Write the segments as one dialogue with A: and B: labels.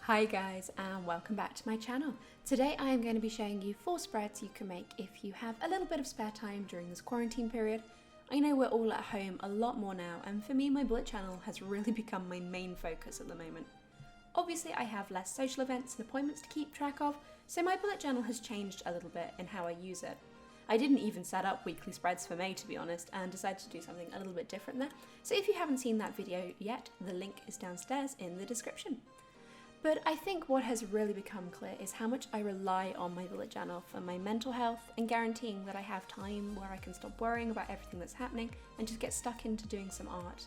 A: Hi guys, and welcome back to my channel. Today I am going to be showing you 4 spreads you can make if you have a little bit of spare time during this quarantine period. I know we're all at home a lot more now, and for me my bullet journal has really become my main focus at the moment. Obviously I have less social events and appointments to keep track of, so my bullet journal has changed a little bit in how I use it. I didn't even set up weekly spreads for May, to be honest, and decided to do something a little bit different there. So if you haven't seen that video yet, the link is downstairs in the description. But I think what has really become clear is how much I rely on my bullet journal for my mental health and guaranteeing that I have time where I can stop worrying about everything that's happening and just get stuck into doing some art.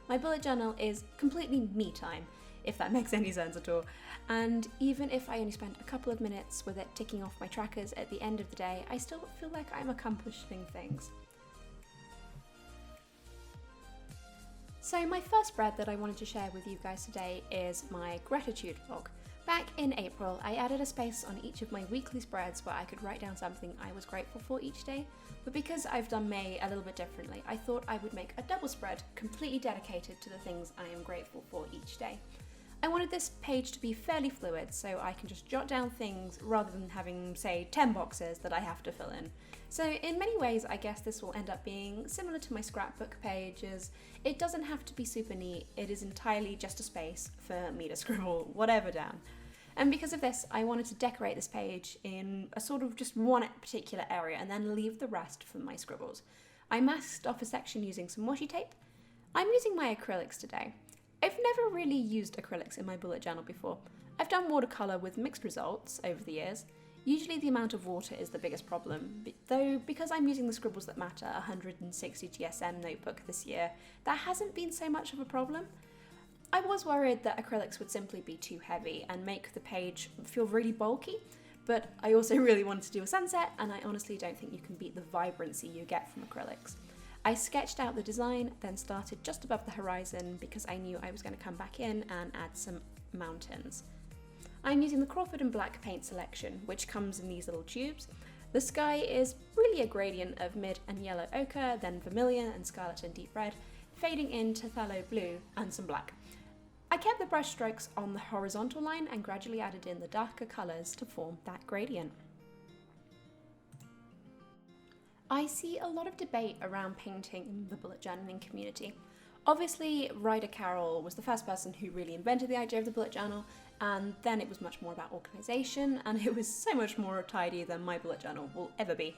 A: My bullet journal is completely me time, if that makes any sense at all, and even if I only spend a couple of minutes with it ticking off my trackers at the end of the day, I still feel like I'm accomplishing things. So my first spread that I wanted to share with you guys today is my gratitude vlog. Back in April, I added a space on each of my weekly spreads where I could write down something I was grateful for each day, but because I've done May a little bit differently, I thought I would make a double spread completely dedicated to the things I am grateful for each day. I wanted this page to be fairly fluid, so I can just jot down things rather than having, say, 10 boxes that I have to fill in. So in many ways, I guess this will end up being similar to my scrapbook pages. It doesn't have to be super neat, it is entirely just a space for me to scribble whatever down. And because of this, I wanted to decorate this page in a sort of just one particular area and then leave the rest for my scribbles. I masked off a section using some washi tape. I'm using my acrylics today. I've never really used acrylics in my bullet journal before. I've done watercolour with mixed results over the years. Usually the amount of water is the biggest problem, though because I'm using the Scribbles That Matter 160 GSM notebook this year, that hasn't been so much of a problem. I was worried that acrylics would simply be too heavy and make the page feel really bulky, but I also really wanted to do a sunset, and I honestly don't think you can beat the vibrancy you get from acrylics. I sketched out the design, then started just above the horizon because I knew I was going to come back in and add some mountains. I'm using the Crawford and black paint selection, which comes in these little tubes. The sky is really a gradient of mid and yellow ochre, then vermilion and scarlet and deep red, fading into phthalo blue and some black. I kept the brush strokes on the horizontal line and gradually added in the darker colours to form that gradient. I see a lot of debate around painting in the bullet journaling community. Obviously, Ryder Carroll was the first person who really invented the idea of the bullet journal, and then it was much more about organisation, and it was so much more tidy than my bullet journal will ever be.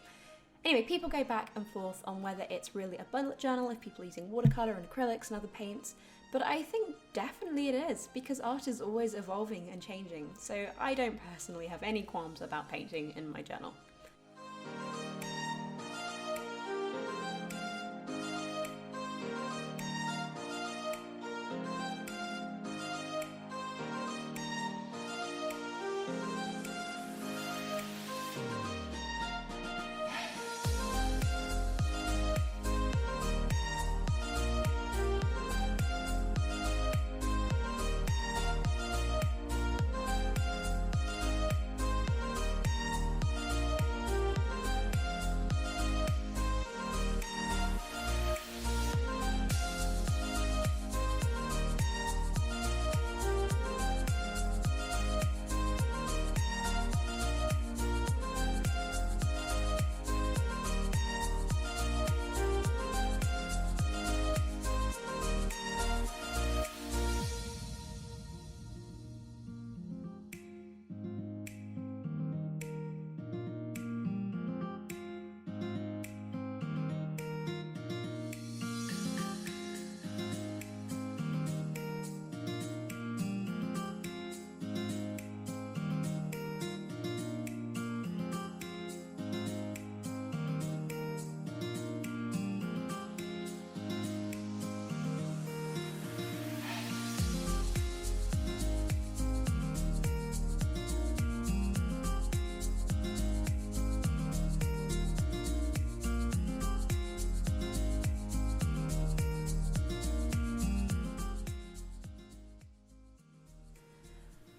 A: Anyway, people go back and forth on whether it's really a bullet journal if people are using watercolour and acrylics and other paints, but I think definitely it is, because art is always evolving and changing, so I don't personally have any qualms about painting in my journal.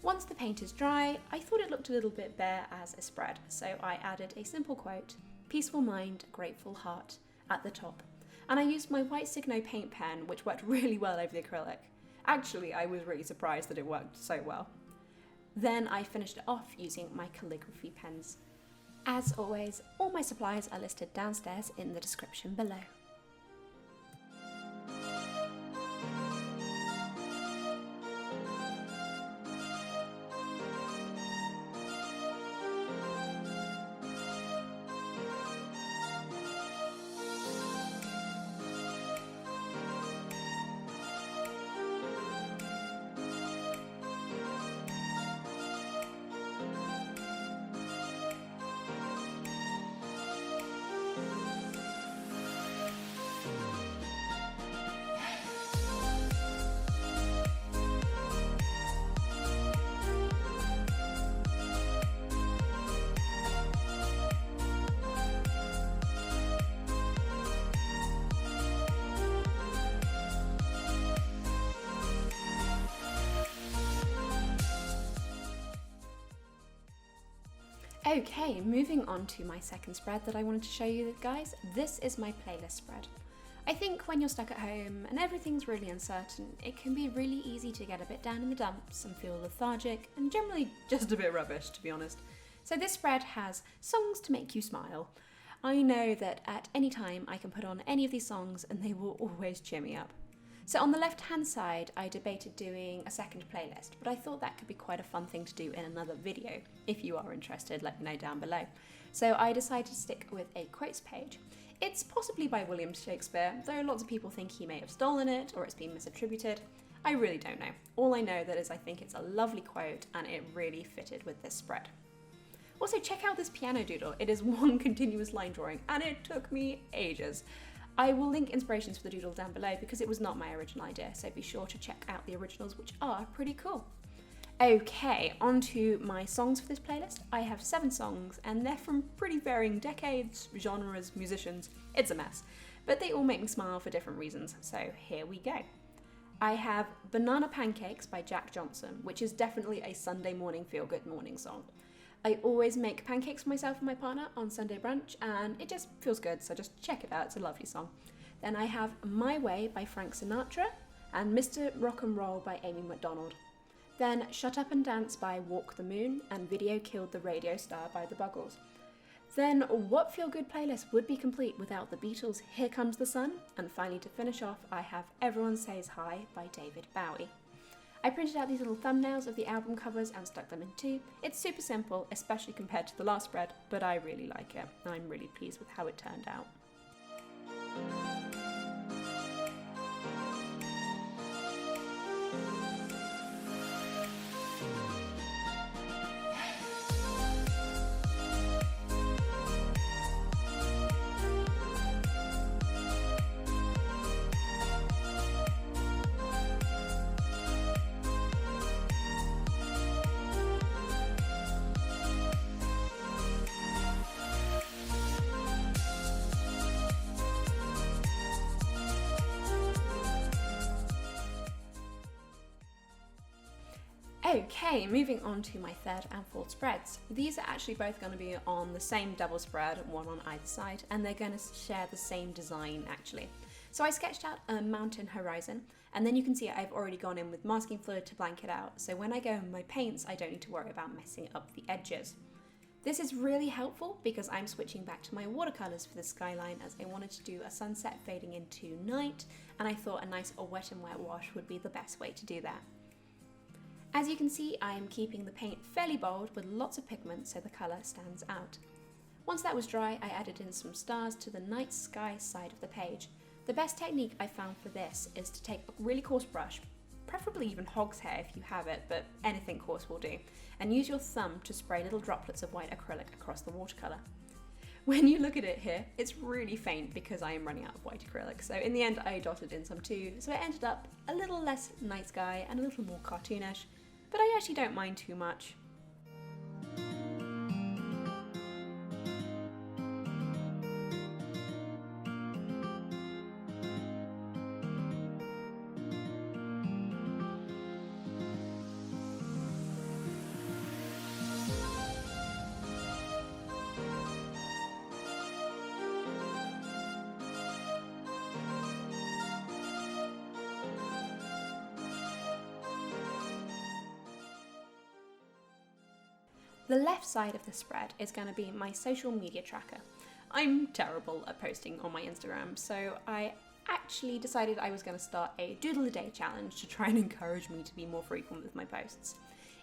A: Once the paint is dry, I thought it looked a little bit bare as a spread, so I added a simple quote, "Peaceful mind, grateful heart," at the top. And I used my white Signo paint pen, which worked really well over the acrylic. Actually, I was really surprised that it worked so well. Then I finished it off using my calligraphy pens. As always, all my supplies are listed downstairs in the description below. Okay, moving on to my second spread that I wanted to show you guys. This is my playlist spread. I think when you're stuck at home and everything's really uncertain, it can be really easy to get a bit down in the dumps and feel lethargic and generally just a bit rubbish, to be honest. So this spread has songs to make you smile. I know that at any time I can put on any of these songs and they will always cheer me up. So on the left hand side, I debated doing a second playlist, but I thought that could be quite a fun thing to do in another video. If you are interested, let me know down below. So I decided to stick with a quotes page. It's possibly by William Shakespeare, though lots of people think he may have stolen it or it's been misattributed. I really don't know. All I know that is I think it's a lovely quote and it really fitted with this spread. Also, check out this piano doodle. It is one continuous line drawing and it took me ages. I will link inspirations for the doodle down below because it was not my original idea, so be sure to check out the originals, which are pretty cool. Okay, on to my songs for this playlist. I have 7 songs and they're from pretty varying decades, genres, musicians. It's a mess, but they all make me smile for different reasons, so here we go. I have Banana Pancakes by Jack Johnson, which is definitely a Sunday morning feel-good morning song. I always make pancakes for myself and my partner on Sunday brunch and it just feels good, so just check it out, it's a lovely song. Then I have My Way by Frank Sinatra and Mr. Rock and Roll by Amy McDonald. Then Shut Up and Dance by Walk the Moon and Video Killed the Radio Star by the Buggles. Then what feel-good playlist would be complete without the Beatles' Here Comes the Sun? And finally to finish off, I have Everyone Says Hi by David Bowie. I printed out these little thumbnails of the album covers and stuck them in too. It's super simple, especially compared to the last spread, but I really like it. I'm really pleased with how it turned out. Okay, moving on to my third and fourth spreads. These are actually both going to be on the same double spread, one on either side, and they're going to share the same design actually. So I sketched out a mountain horizon, and then you can see I've already gone in with masking fluid to blank it out, so when I go in my paints I don't need to worry about messing up the edges. This is really helpful because I'm switching back to my watercolours for the skyline as I wanted to do a sunset fading into night, and I thought a nice wet and wet wash would be the best way to do that. As you can see, I am keeping the paint fairly bold with lots of pigment so the colour stands out. Once that was dry, I added in some stars to the night sky side of the page. The best technique I found for this is to take a really coarse brush, preferably even hog's hair if you have it, but anything coarse will do, and use your thumb to spray little droplets of white acrylic across the watercolour. When you look at it here, it's really faint because I am running out of white acrylic, so in the end I dotted in some too, so it ended up a little less night sky and a little more cartoonish, but I actually don't mind too much. The left side of the spread is going to be my social media tracker. I'm terrible at posting on my Instagram, so I actually decided I was going to start a doodle a day challenge to try and encourage me to be more frequent with my posts.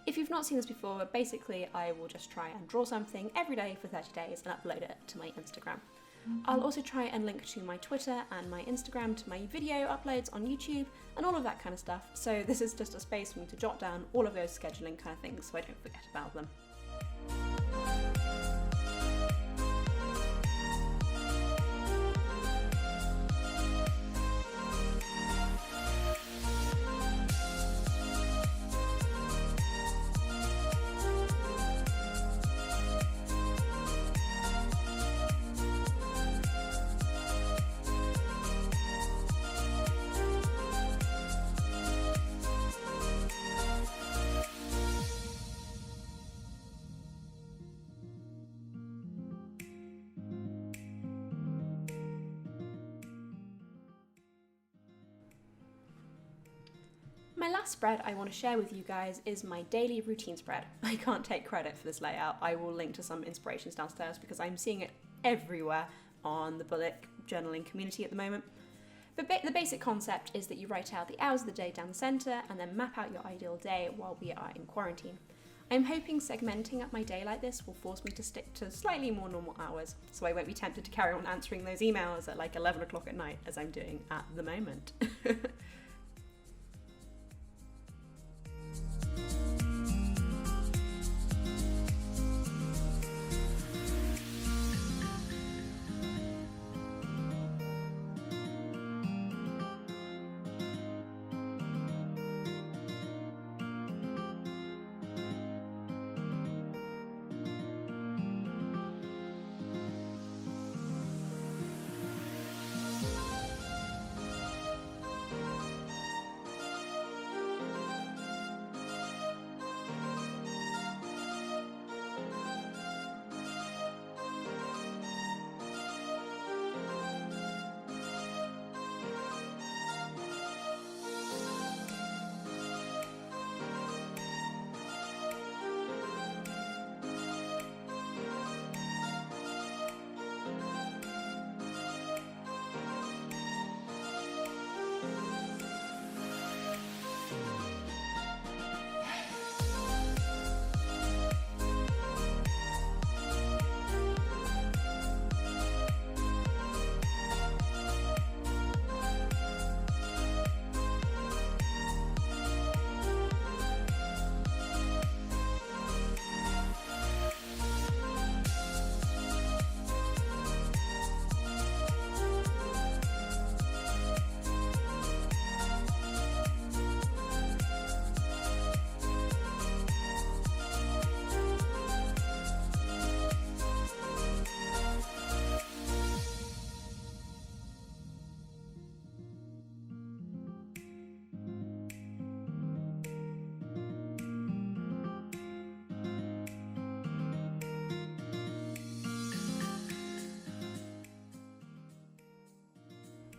A: If you've not seen this before, basically I will just try and draw something every day for 30 days and upload it to my Instagram. I'll also try and link to my Twitter and my Instagram to my video uploads on YouTube and all of that kind of stuff, so this is just a space for me to jot down all of those scheduling kind of things so I don't forget about them. My last spread I want to share with you guys is my daily routine spread. I can't take credit for this layout. I will link to some inspirations downstairs because I'm seeing it everywhere on the bullet journaling community at the moment. But the basic concept is that you write out the hours of the day down the centre and then map out your ideal day while we are in quarantine. I'm hoping segmenting up my day like this will force me to stick to slightly more normal hours, so I won't be tempted to carry on answering those emails at like 11 o'clock at night as I'm doing at the moment.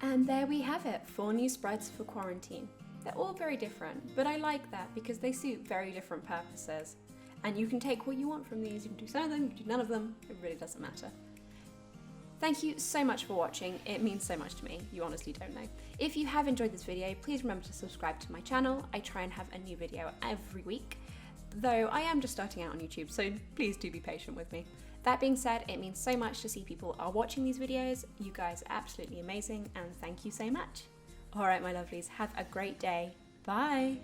A: And there we have it, 4 new spreads for quarantine. They're all very different, but I like that because they suit very different purposes. And you can take what you want from these, you can do some of them, you can do none of them, it really doesn't matter. Thank you so much for watching, it means so much to me, you honestly don't know. If you have enjoyed this video, please remember to subscribe to my channel. I try and have a new video every week, though I am just starting out on YouTube, so please do be patient with me. That being said, it means so much to see people are watching these videos. You guys are absolutely amazing and thank you so much. Alright my lovelies, have a great day. Bye!